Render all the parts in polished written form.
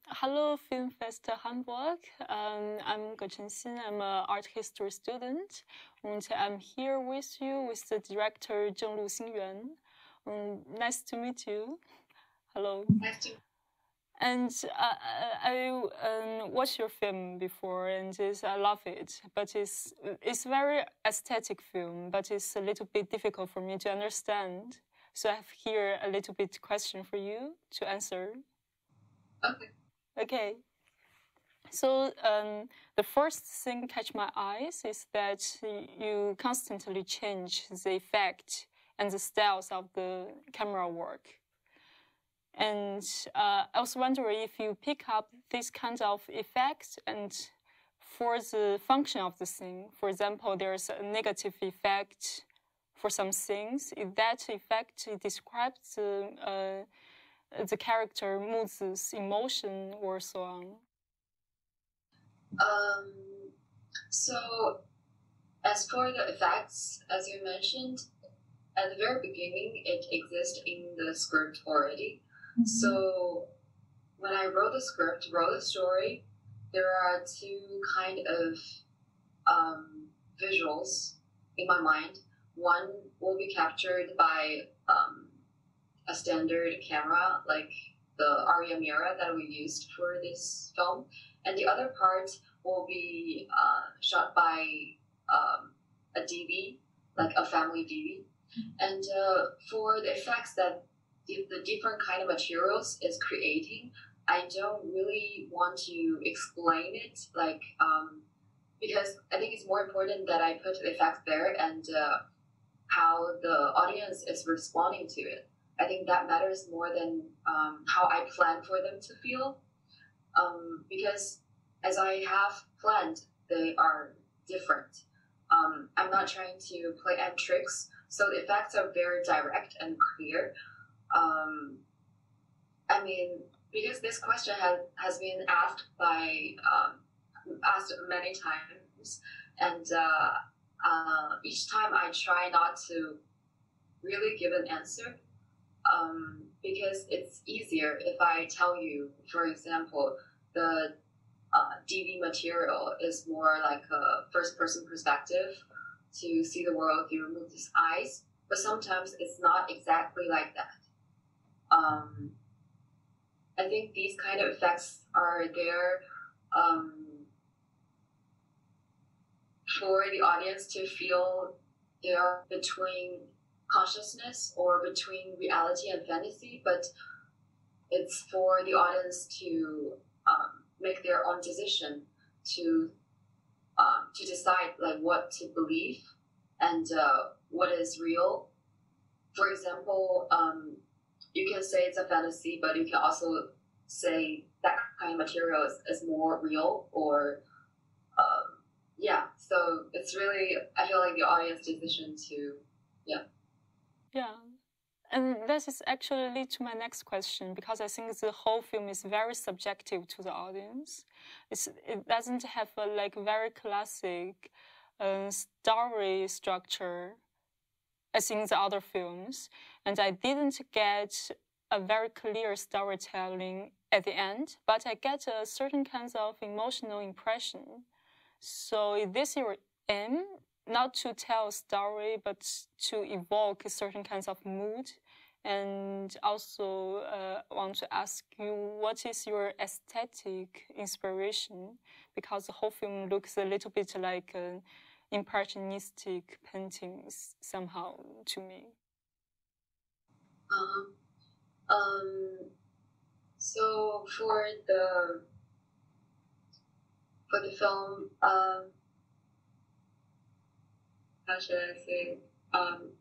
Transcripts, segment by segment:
Hello, Film Fest Hamburg. I'm Xinyuang. I'm an art history student, and I'm here with you with the director Xinyuang. Nice to meet you. Hello. Nice to. And I watched your film before, and I love it. But it's very aesthetic film, but it's a little bit difficult for me to understand. So I have here a little bit question for you to answer. Okay. Okay. So the first thing catch my eyes is that you constantly change the effect and the styles of the camera work. And I was wondering if you pick up this kind of effect and for the function of the scene. For example, there's a negative effect for some things. If that effect describes the character moods, emotion, or so on. So, as for the effects, as you mentioned, at the very beginning, it exists in the script already. Mm-hmm. So, when I wrote the script, wrote the story, there are two kind of visuals in my mind. One will be captured by a standard camera, like the Arri Mira that we used for this film, and the other part will be shot by a DV, like a family DV. And for the effects that the different kind of materials is creating, I don't really want to explain it, like because I think it's more important that I put the effects there and how the audience is responding to it. I think that matters more than how I plan for them to feel, because as I have planned, they are different. I'm not trying to play any tricks, so the effects are very direct and clear. I mean, because this question has been asked many times, and each time I try not to really give an answer. Because it's easier if I tell you, for example, the DV material is more like a first-person perspective to see the world through movie's eyes, but sometimes it's not exactly like that. I think these kind of effects are there for the audience to feel they are between consciousness or between reality and fantasy, but it's for the audience to make their own decision to decide like what to believe and what is real. For example, you can say it's a fantasy, but you can also say that kind of material is more real, or yeah. So it's really, I feel like the audience decision to, yeah. Yeah, and this is actually lead to my next question, because I think the whole film is very subjective to the audience. It doesn't have a like very classic story structure as in the other films, and I didn't get a very clear storytelling at the end, but I get a certain kinds of emotional impression. So is this your aim? Not to tell a story, but to evoke certain kinds of mood. And also want to ask you, what is your aesthetic inspiration? Because the whole film looks a little bit like impressionistic paintings somehow to me. So for the film, how should I say?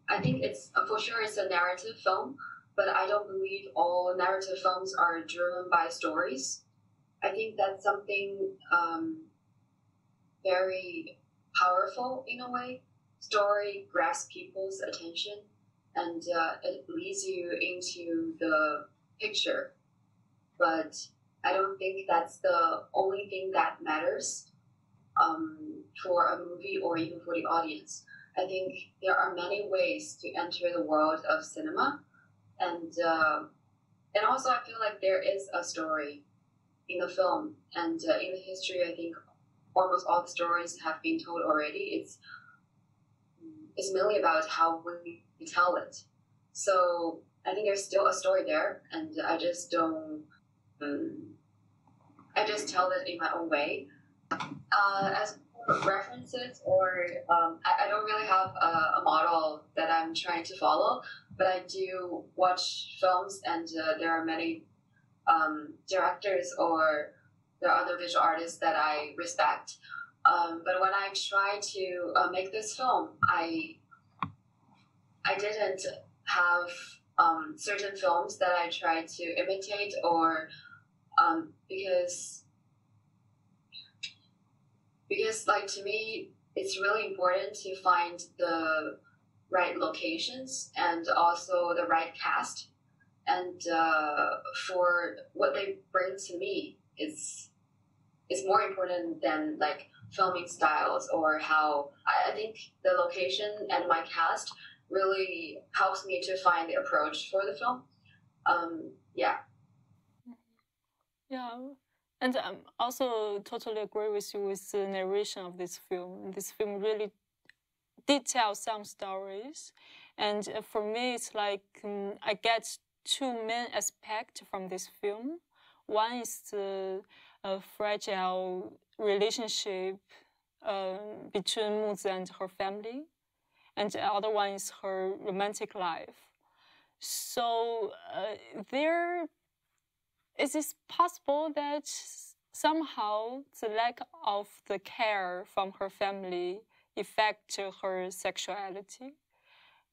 I think it's for sure it's a narrative film, but I don't believe all narrative films are driven by stories. I think that's something very powerful in a way. Story grabs people's attention, and it leads you into the picture. But I don't think that's the only thing that matters for a movie or even for the audience. I think there are many ways to enter the world of cinema, and and also I feel like there is a story in the film, and in the history, I think almost all the stories have been told already. It's mainly about how we tell it. So I think there's still a story there, and I just don't. I just tell it in my own way. As for references, or I don't really have a model that I'm trying to follow, but I do watch films, and there are many directors or there are other visual artists that I respect. But when I try to make this film, I didn't have certain films that I tried to imitate, or because like to me it's really important to find the right locations and also the right cast, and for what they bring to me is more important than like filming styles or how I think the location and my cast really helps me to find the approach for the film. Yeah. Yeah, and I also totally agree with you with the narration of this film. This film really did tell some stories, and for me, it's like I get two main aspects from this film. One is the fragile relationship between Muzi and her family, and the other one is her romantic life. So there is it possible that somehow the lack of the care from her family affect her sexuality?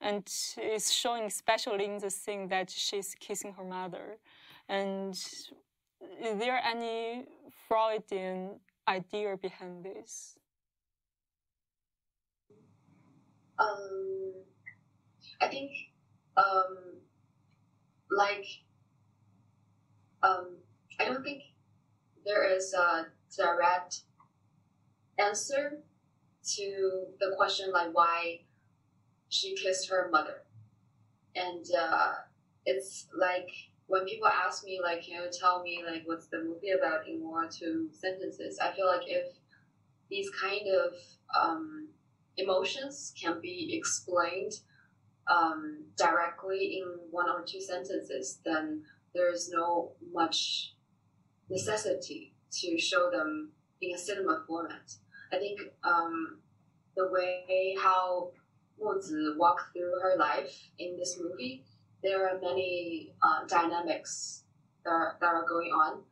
And it's showing especially in the scene that she's kissing her mother. And is there any Freudian idea behind this? I think like I don't think there is a direct answer to the question like why she kissed her mother. And it's like when people ask me like, can you tell me like what's the movie about in 1 or 2 sentences, I feel like if these kind of emotions can be explained directly in 1 or 2 sentences, then there's no much necessity to show them in a cinema format. I think the way how Muzi walked through her life in this movie, there are many dynamics that are going on.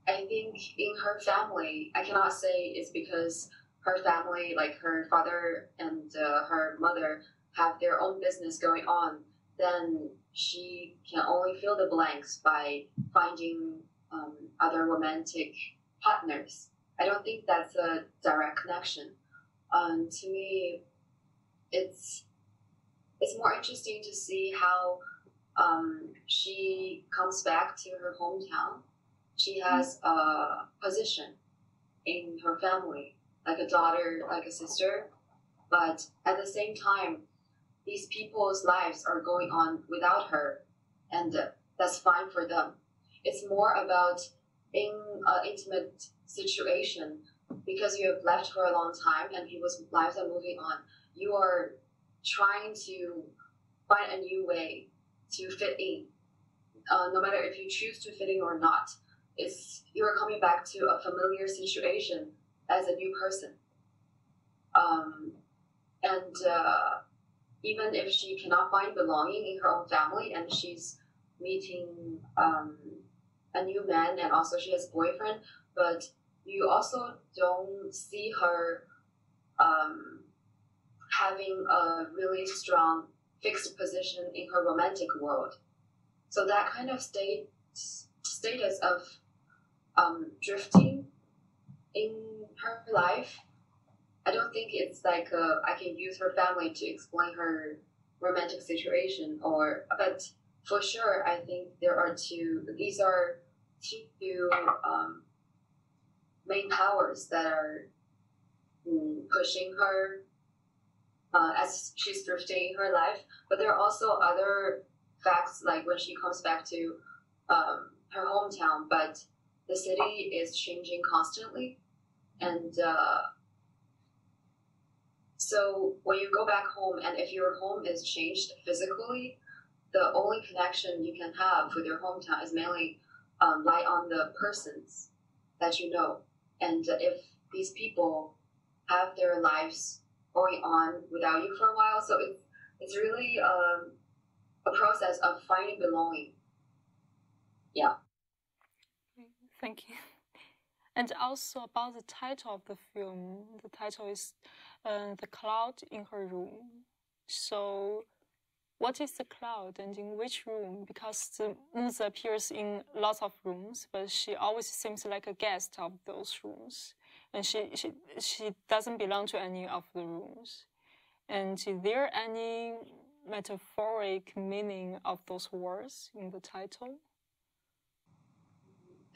I think in her family, I cannot say it's because her family, like her father and her mother, have their own business going on, then she can only fill the blanks by finding other romantic partners. I don't think that's a direct connection. To me, it's more interesting to see how she comes back to her hometown. She has a position in her family, like a daughter, like a sister, but at the same time, these people's lives are going on without her, and that's fine for them. It's more about in an intimate situation, because you have left for a long time and people's lives are moving on. You are trying to find a new way to fit in, no matter if you choose to fit in or not. You're coming back to a familiar situation as a new person, and even if she cannot find belonging in her own family and she's meeting a new man and also she has a boyfriend, but you also don't see her having a really strong fixed position in her romantic world. So that kind of status of drifting in her life, I don't think it's like I can use her family to explain her romantic situation, but for sure, I think these are two main powers that are pushing her as she's drifting in her life. But there are also other facts, like when she comes back to her hometown, but the city is changing constantly. And so when you go back home, and if your home is changed physically, the only connection you can have with your hometown is mainly lie on the persons that you know. And if these people have their lives going on without you for a while, so it's really a process of finding belonging. Yeah. Thank you. And also about the title of the film. The title is The Cloud in Her Room. So what is the cloud and in which room? Because the Muzi appears in lots of rooms, but she always seems like a guest of those rooms. And she doesn't belong to any of the rooms. And is there any metaphoric meaning of those words in the title?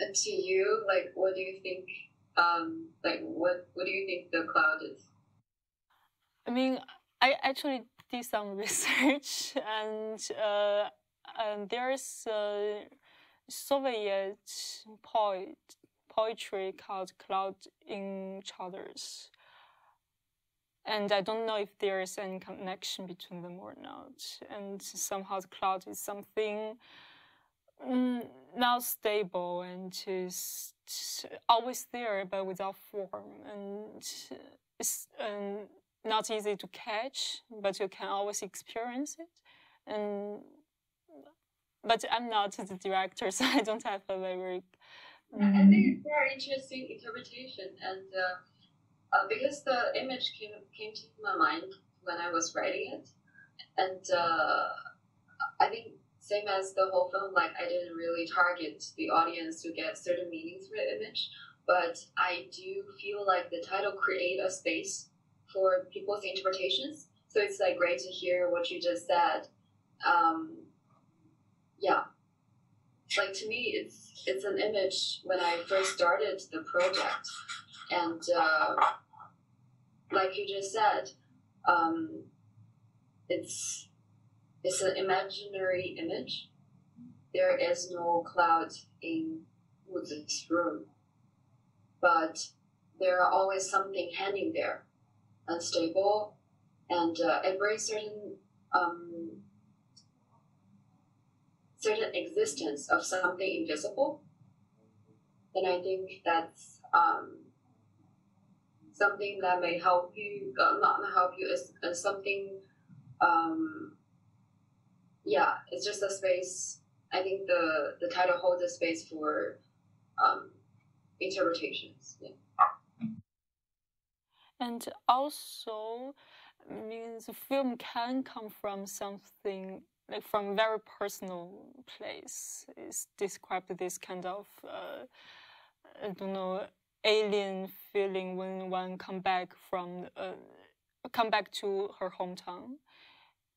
And to you, like, what do you think? What do you think the cloud is? I mean, I actually did some research, and there is a Soviet poetry called "Cloud in Childers," and I don't know if there is any connection between them or not. And somehow the cloud is something not stable and is always there but without form, and it's not easy to catch, but you can always experience it. But I'm not the director, so I don't have a very I think it's a very interesting interpretation, and because the image came to my mind when I was writing it, and I think same as the whole film, like I didn't really target the audience to get certain meanings for the image, but I do feel like the title create a space for people's interpretations. So it's like great to hear what you just said. Yeah, like to me, it's an image when I first started the project, and like you just said, it's an imaginary image. There is no cloud in Wuzi's room, but there are always something hanging there, unstable, and it brings certain existence of something invisible. And I think that's something that may help you, not help you, is something. Yeah, it's just a space. I think the title holds a space for interpretations. Yeah. And also, means the film can come from something like from very personal place. It's described this kind of I don't know, alien feeling when one come back to her hometown.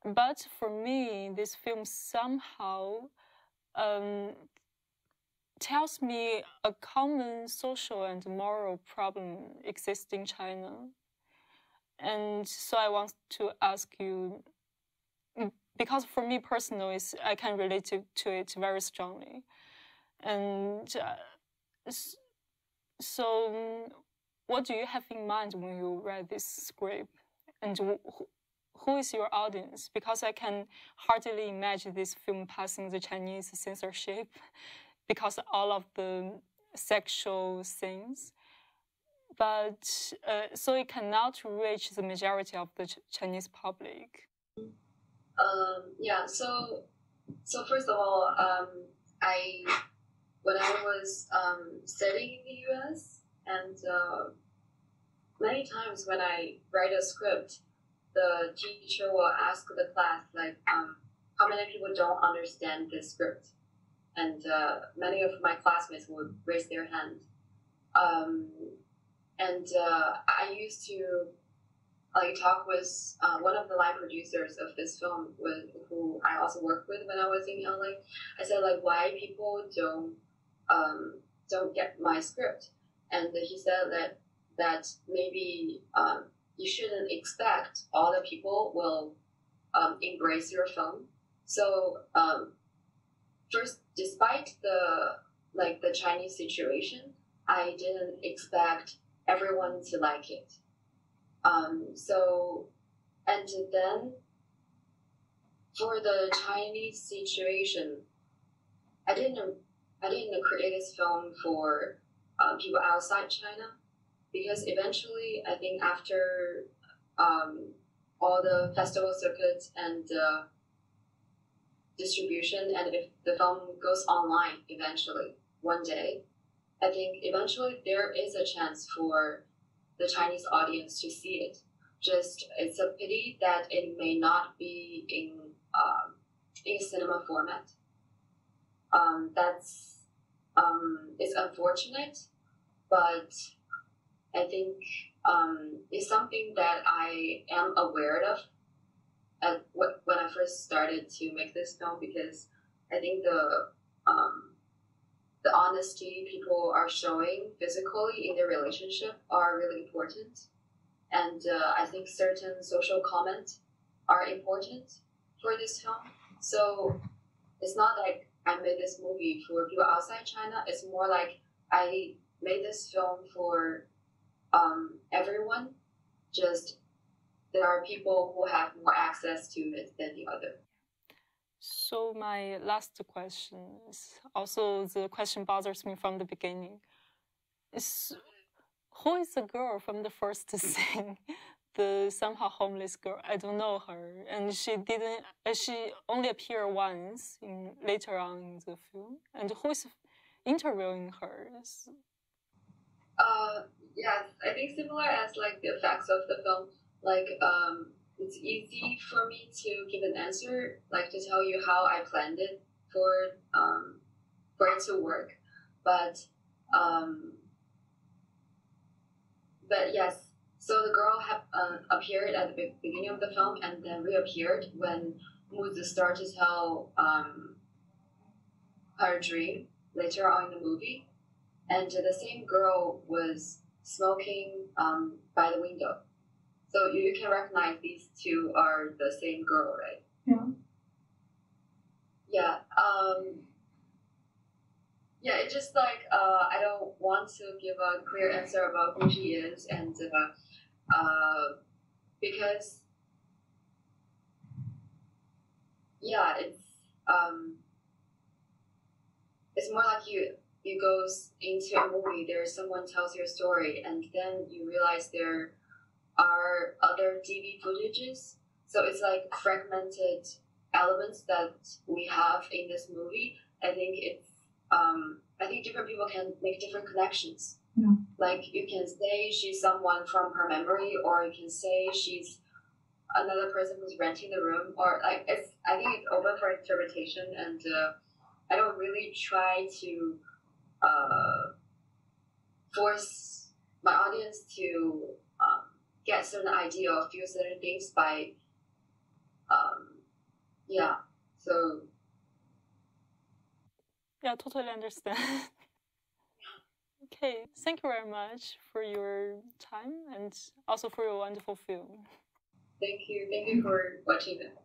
But for me, this film somehow tells me a common social and moral problem exists in China. And so I want to ask you, because for me personally, I can relate to it very strongly. And so what do you have in mind when you write this script? And who is your audience? Because I can hardly imagine this film passing the Chinese censorship because all of the sexual scenes. But so it cannot reach the majority of the Chinese public. Yeah. So first of all, when I was studying in the U.S. and many times when I write a script, the teacher will ask the class like, how many people don't understand this script, and many of my classmates would raise their hand. I used to talk with one of the line producers of this film, who I also worked with when I was in LA. I said why people don't get my script, and he said that maybe you shouldn't expect all the people will embrace your film, So first, despite the Chinese situation, I didn't expect everyone to like it. So, and then for the Chinese situation, I didn't create this film for people outside China, because eventually I think after all the festival circuits and distribution, and if the film goes online eventually one day, I think eventually there is a chance for the Chinese audience to see it. Just it's a pity that it may not be in cinema format. It's unfortunate, but I think it's something that I am aware of when I first started to make this film, because I think the honesty people are showing physically in their relationship are really important, and I think certain social comments are important for this film. So it's not like I made this movie for people outside China. It's more like I made this film for everyone. Just there are people who have more access to it than the other. So my last question is also the question bothers me from the beginning. Who is the girl from the first scene? The somehow homeless girl. I don't know her, and she didn't. She only appeared once later on in the film. And who is interviewing her? Yes, I think similar as like the effects of the film. Like it's easy for me to give an answer, like to tell you how I planned it for it to work, but yes. So the girl appeared at the beginning of the film and then reappeared when Muzi started to tell her dream later on in the movie. And the same girl was smoking by the window. So you can recognize these two are the same girl, right? Yeah. Yeah. Yeah, it's just like I don't want to give a clear answer about who she is, and because yeah, it's more like you go into a movie, there's someone tells your story, and then you realize there are other TV footages. So it's like fragmented elements that we have in this movie. I think different people can make different connections. Yeah. Like you can say she's someone from her memory, or you can say she's another person who's renting the room, or like I think it's open for interpretation, and I don't really try to force my audience to get certain idea or feel certain things by so yeah, totally understand. Okay, thank you very much for your time and also for your wonderful film. Thank you for watching it.